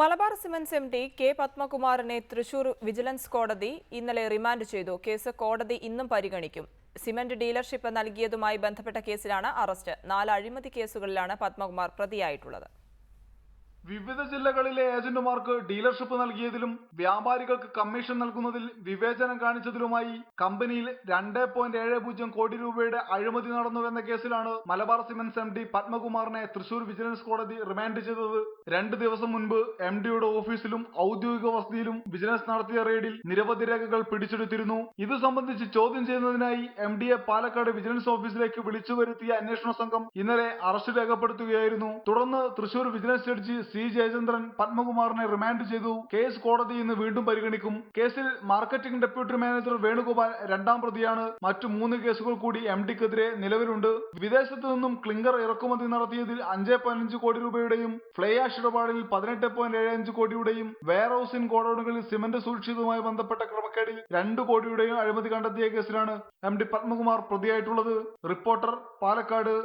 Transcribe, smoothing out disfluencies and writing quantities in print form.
Malabar cements MD K പത്മകുമാറിനെ Thrissur vigilance കോടതി ഇന്നലെ റിമാൻഡ് ചെയ്തു. കേസ് കോടതി ഇന്നും പരിഗണിക്കും. സിമന്റ് ഡീലർഷിപ്പ് നൽകിയതുമായി ബന്ധപ്പെട്ട കേസിലാണ് അറസ്റ്റ്. 4 അഴിമതി കേസുകളിലാണ് പത്മകുമാർ പ്രതിയായിട്ടുള്ളത്. വിവിധ ജില്ലകളിലെ ഏജന്റുമാർക്ക് ഡീലർഷിപ്പ് നൽകിയതിലും വ്യാപാരികൾക്ക് കമ്മീഷൻ നൽകുന്നതിൽ വിവേചനം കാണിച്ചതിലുമായി കമ്പനിയിൽ 2.70 കോടി രൂപയുടെ അഴിമതി നടന്നുവെന്ന കേസിലാണ് മലബാർ സിമന്റ്സ് എം.ഡി പത്മകുമാറിനെ തൃശൂർ വിജിലൻസ് കോടതി റിമാൻഡ് ചെയ്തത്. 2 ദിവസം മുൻപ് എം.ഡിയുടെ ഓഫീസിലും ഔദ്യോഗിക വസതിയിലും വിജിലൻസ് നടത്തിയ റെയ്ഡിൽ നിരവധി രേഖകൾ പിടിച്ചെടുത്തിരുന്നു. ഇത് സംബന്ധിച്ച് ചോദ്യം ചെയ്യുന്നതിനായി എം.ഡിയെ പാലക്കാട് വിജിലൻസ് ഓഫീസിലേക്ക് വിളിച്ചു വരുത്തിയ അന്വേഷണ സംഘം ഇന്നലെ അറസ്റ്റ് രേഖപ്പെടുത്തുകയായിരുന്നു. തുടർന്ന് Thrissur vigilance judge C Jayachandran പത്മകുമാറിനെ റിമാൻഡ് ചെയ്തു. കേസ് കോടതി ഇന്ന് വീണ്ടും പരിഗണിക്കും. കേസിൽ മാർക്കറ്റിംഗ് ഡെപ്യൂട്ടി മാനേജർ വേണുഗോപാൽ 2ാം പ്രതിയാണ്. മറ്റു 3 കേസുകൾ കൂടി എം.ഡിക്കെതിരെ നിലവിലുണ്ട്. വിദേശത്തു നിന്നും ക്ലിങ്കർ ഇറക്കുമതി നടത്തിയതിൽ 5.5 കോടി രൂപയുടെയും ഫ്ലൈ ആഷ് ഇടപാടിൽ 18.75 കോടിയുടെയും വെയർ ഹൌസിംഗ് ഗോഡൌണുകളിൽ സിമന്റ് സൂക്ഷിച്ചതുമായി ബന്ധപ്പെട്ട ക്രമക്കേടിൽ 2 കോടിയുടെയും അഴിമതി കണ്ടെത്തിയ കേസിലാണ് എം.ഡി പത്മകുമാർ പ്രതിയായിട്ടുള്ളത്. റിപ്പോർട്ടർ, പാലക്കാട്.